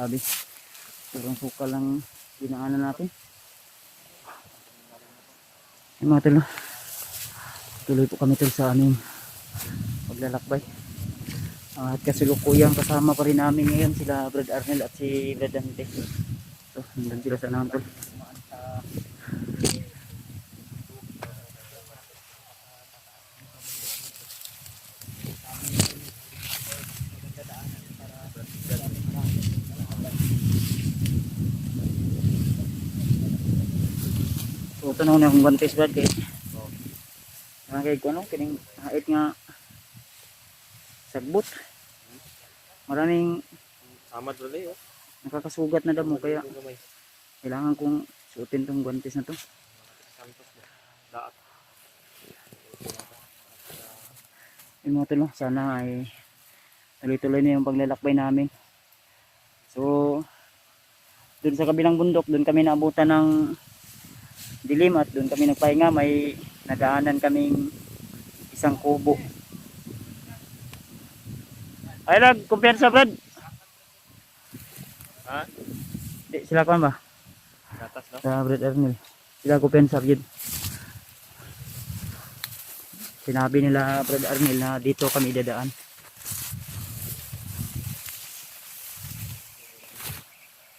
Grabe. Parang suka lang dinaanan natin. Yung mga tol, tuloy po kami tol sa aming paglalakbay. At kasulukuyang kasama pa rin namin ngayon sila Brad Arnel at si Brad Dante. So, nandun sila sa naman tol. So, tanong na kung Guantes Brad kay kay ano, kining hait nga sagbot. Maraming Samad ulit oh. nakakasugat na damo kaya kailangan kong suotin tong guantes na to. Daat. Yung mga tol, sana ay tuloy-tuloy na yung paglalakbay namin. So, dun sa kabilang bundok, dun kami naabutan ng dilim at dun kami nagpahinga. May nadaanan kaming isang kubo. Ay lang, kumpiyansa Brad. Ha? Di, sila kan ba? Gatas no? Sa Brad Arnel. Sila kumpiyansa yun. Sinabi nila Brad Arnel na dito kami dadaan.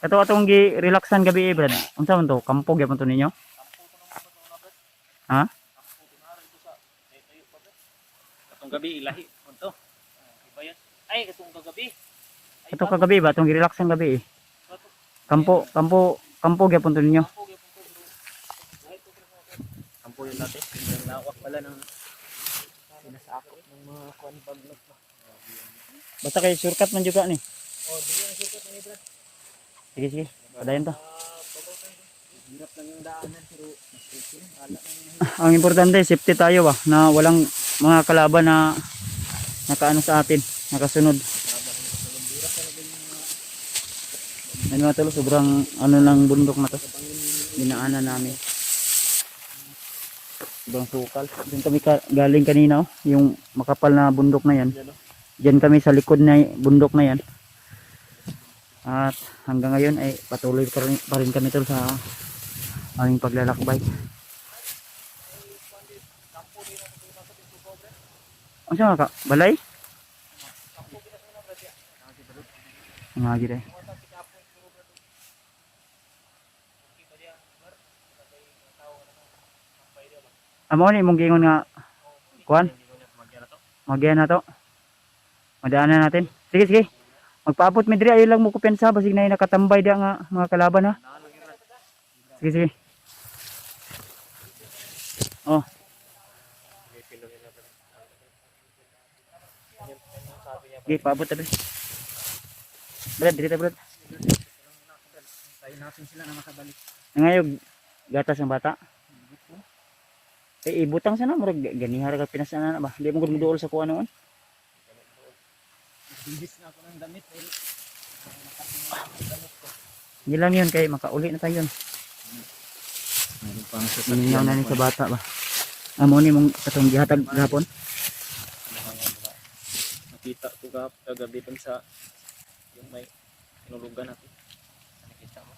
Ito atong gi-relaxan gabi Brad. Unsa man to? Kampog gyapon to ninyo? Ha? Katong gabi ilahi unto. Iba yan. Ay katong kagabi. Ito kagabi ba atong gi-relaxan gabi eh. Kampo gyapon to ninyo. Kampo yun natin. Yung lawak pala ng sinasakop ng mga kuan bagnot. Basta kay shortcut man juga ni. Oh, di yan shortcut ni Brad. Sige sige. Padayon to. Hirap lang yung daanan pero ala Ang importante safety tayo ba na walang mga kalaban na nakaano sa atin, nakasunod. Ano mga talo, sobrang ano lang bundok na to. Dinaanan namin. Sobrang sukal. Doon kami galing kanina oh, yung makapal na bundok na yan. Diyan kami sa likod na bundok na yan. At hanggang ngayon ay patuloy pa rin kami tol sa aming paglalakbay. Ano siya ka? Balay? Nga gila eh. Amo ni mong gingon nga kuan? Magyan na to. Madaanan natin. Sige sige. Magpaabot mi diri ayo lang mo kumpiyansa basig na nakatambay dia nga mga kalaban ha. Sige sige. Oh. Sige, paabot tabi. Brad, dito Brad. tayo natin sila na makabalik. Nangayog gatas ng bata. Eh ibutang sana murag ganihar ka pinasana na ba? Di mo gud muduol sa kuan noon. Bihis na ako ng damit. Hindi lang yun kay makauli na tayo yun. Meron pang Maningaw na ni sa bata ba. Amo ni mong katong gihatag gahapon. Nakita ko kagabi dun sa yung may tinulugan natin. Nakita mo.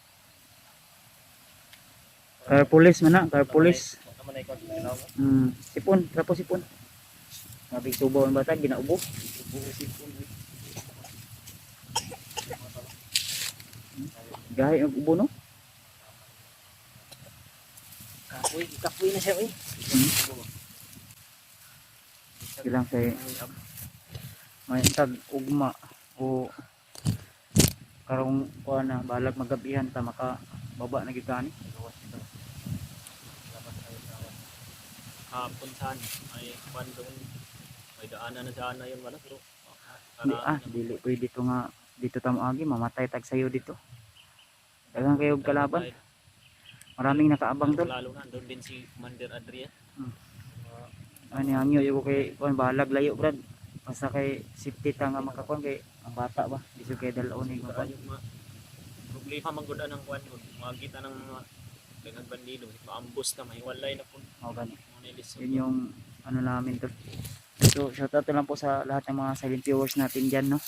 Car police man na, car police. Naman ay kaginaw mo. Sipon, tapos sipon. Mabig subaw ang bata ginaubo. Sipon. Gahay ang ubo no. Kapoy na siya, Ilang say may tag ugma o karong kuan na balag magabihan ta maka baba na gid kani. Puntahan ay bandong may daanan na sana yun wala pero Dili pwede to nga dito tamo agi mamatay tag sayo dito. Daghang kayo kalaban. Maraming nakaabang doon. lalo na doon din si Commander Adrian. Ani hangyo yo kay kuan balag layo brad. Basta kay safety ta nga makakuan kay ang bata ba. Biso kay dalaon ni kuan. Yung problema man gud anang kuan gud. Makita ng mga dengan bandido, maambus na mahiwalay na pun. Mao gani. Yun yung ano namin to. So shoutout lang po sa lahat ng mga silent viewers natin diyan no.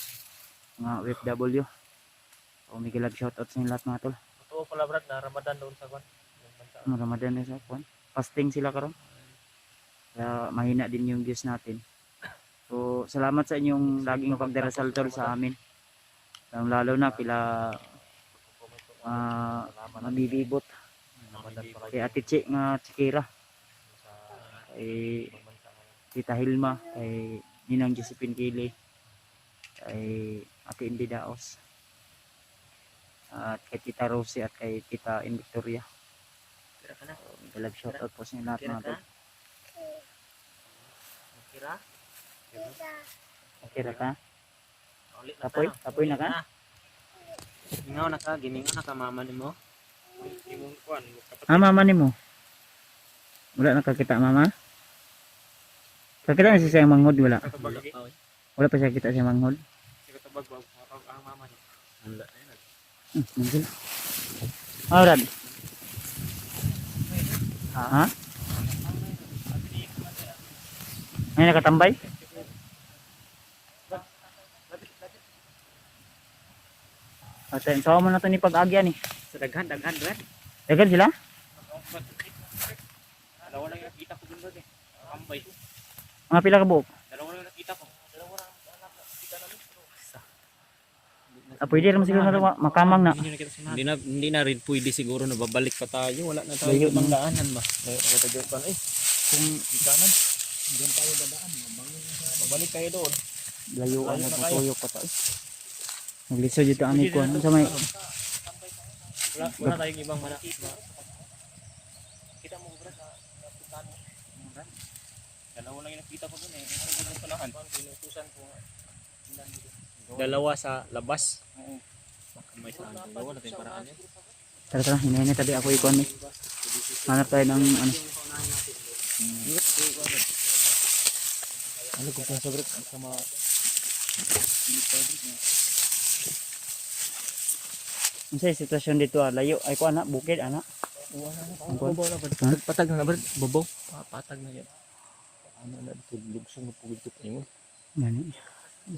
Mga OFW. So may gilag shoutout sa inyo lahat mga tol. Totoo pala brad na Ramadan doon sa kwan. Yung bansa. Ramadan na sa kwan. Fasting sila karon. Kaya mahina din yung views natin. So salamat sa inyong laging pagdarasal tol sa amin. Lalo na pila mabibibot kay Ate Che nga Chikira, kay Tita Hilma, kay Ninang Josephine Kili, kay Ate Indi Daos, at kay Tita Rosie at kay Tita In Victoria. Galag shoutout po sa inyo lahat mga tol. Kira? Kira ka? Ulit Tapoy na ka? Gingaw na ka mama nimo. Imong kwan, Mama nimo. Wala nakakita mama? Kakita na siya manghod wala. Wala pa siya kita siya manghod. Sige tabag ang mama niya. Wala na yan. Mungkin. Rad. Ha? Ay nakatambay? Aten, so mo na to ni pag-agya ni. Sa daghan brad. Dagan sila? Dalawa lang yung nakita ko dun brad eh. Ambay. Mga pila ka buok? Dalawa lang yung nakita ko. Dalawa lang nakita namin. Pwede naman siguro na makamang na. Hindi na rin pwede siguro na babalik pa tayo. Wala na tayo Layo ibang na. daanan ba. Layo pa eh. Kung ikanan, diyan tayo dadaan. Babalik tayo doon. Layuan na tuyo pa to. Nagliso dito ani ko sa may Wala tayong ibang mana. Kita mo bro sa kapitan mo. Dalawa lang yung nakita ko doon eh. Ano yung palahan? Pinutusan ko. Dalawa sa labas. Oo. May sa dalawa na tayong paraan yan. tara hinahin tabi ako ikon ni. Hanap tayo ng ano. Ano kung sa bro sama Unsay sitwasyon dito layo ay ko anak bukid anak. Babaw na ba? Patag na ba? Babaw? Patag na yan. Ano na ito? Lugsong na pugid ito kayo. Gani.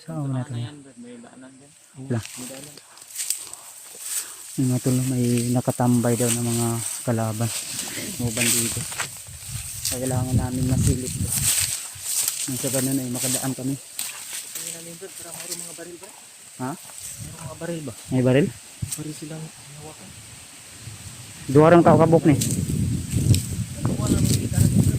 Saan mo natin? May daanan yan. Wala. May daanan. Yung mga tulo may nakatambay daw ng mga kalaban. Mga bandido. Kailangan namin masilip to. Nang sa ganun ay makadaan kami. Tingnan namin bro, para mayroong mga baril ba? Ha? Mayroong mga baril ba? May baril? Baril silang hinawakan. Duharang tao kabuk ni. Wala nang kita na bro.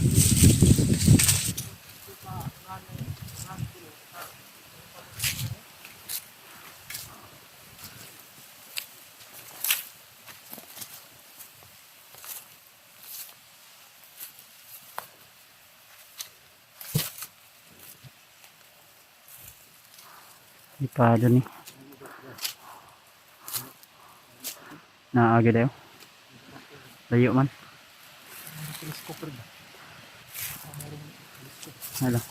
Ipado ni. Naagi daw. Layo man. Hala.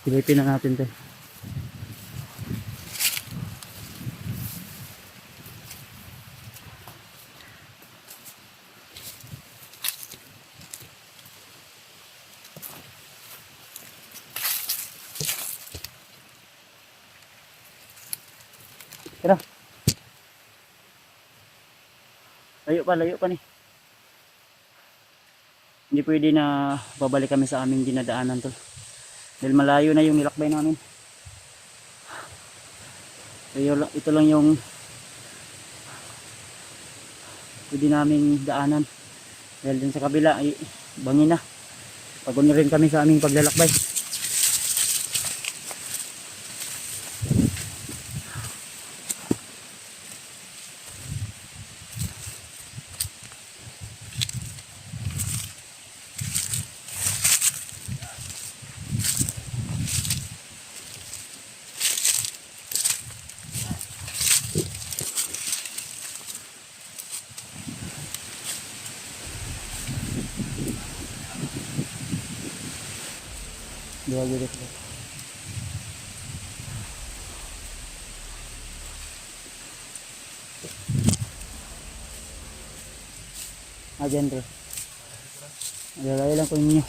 Silipin na natin to. Tara. Layo pa ni. Hindi pwede na babalik kami sa aming dinadaanan to. Dahil malayo na yung nilakbay namin. Ito lang yung pwede naming daanan. Dahil dun sa kabila ay bangin na. Pagod na rin kami sa aming paglalakbay. Dua gitu. Ayan bro. Alalayo lang ko ninyo.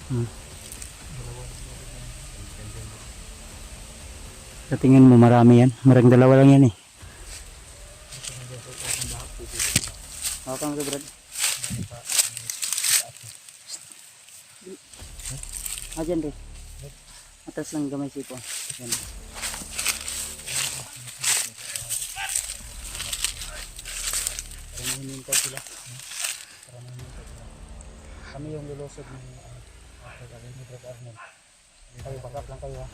Hmm. Sa tingin mo marami yan? Marang dalawa lang yan eh. Hawakan mo ito, Brad. Dyan rin. Atas lang gamay sipo. Yan. Para mahimintay sila. Kami yung lulusog ng ni Brad Arnold. Kayo, backup lang kayo ha.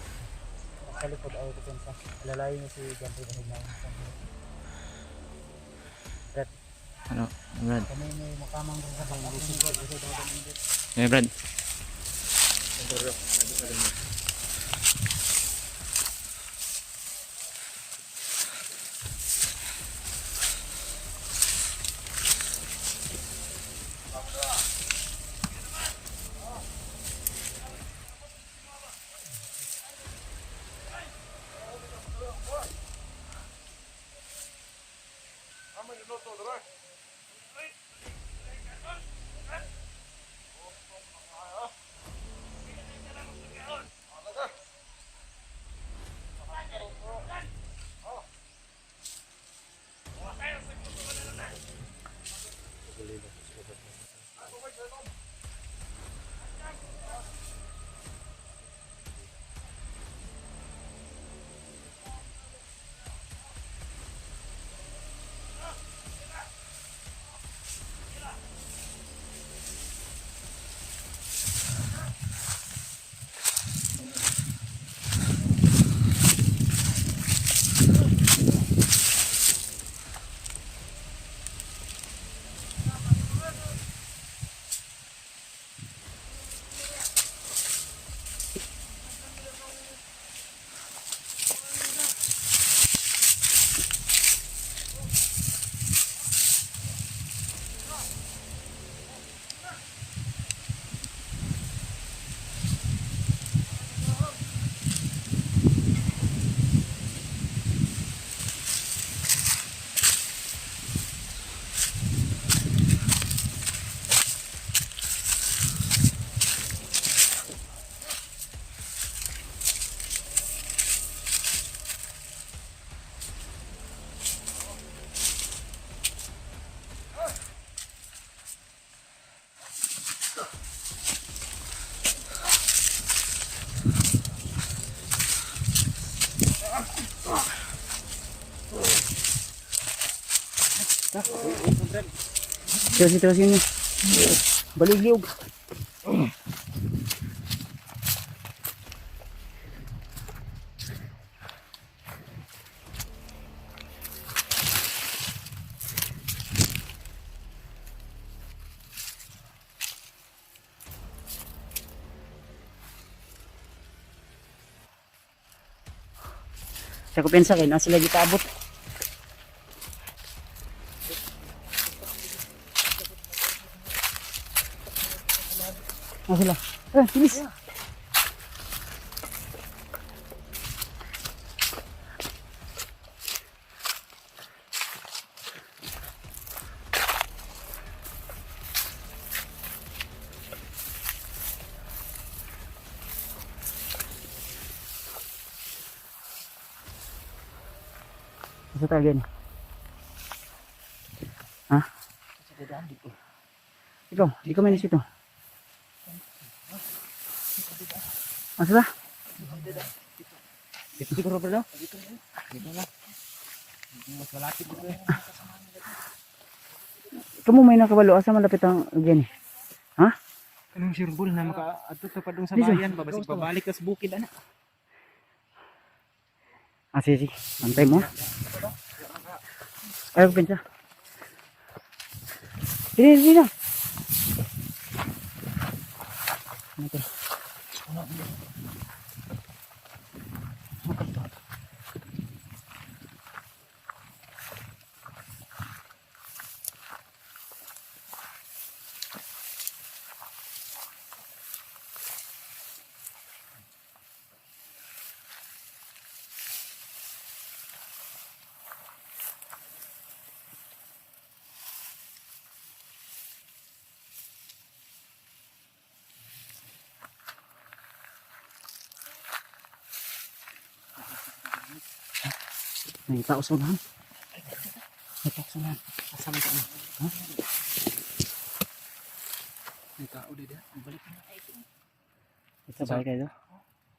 Sa likod ay pupunta. Alalayin niyo si Gandhi dahil na Brad. Ano, Brad? Kami may makamang rin sa bangin. Eh, Brad. Terus ini balik liug. Sa ko pensa kay na sila gitabot. Sila. Bilis. Sa tayo gani. Ha? Ikaw, di ka may nisito. Masa ba? Dito siguro bro. Dito na. Mas malapit dito. Kamu may nakabalo asa malapit ang gani. Ha? Anong sirbol na maka-adto ta padung sa bayan, babasig pabalik sa bukid ana. Sige. Antay mo. Ayaw pinsa. Dini na. Okay. May tao sa unahan. May tao sa unahan. Asa man ka? Ha? May tao dito. Balik na tayo. Ito ba kayo?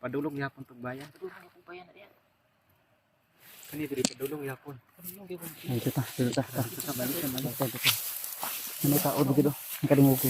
Padulong yapon pagbayan. Padulong yapon bayan na diyan. Kani dili padulong yapon. Padulong yapon. Ay, ito ta. Balik ka, balik ka. May tao dito. Ang kalimog ko.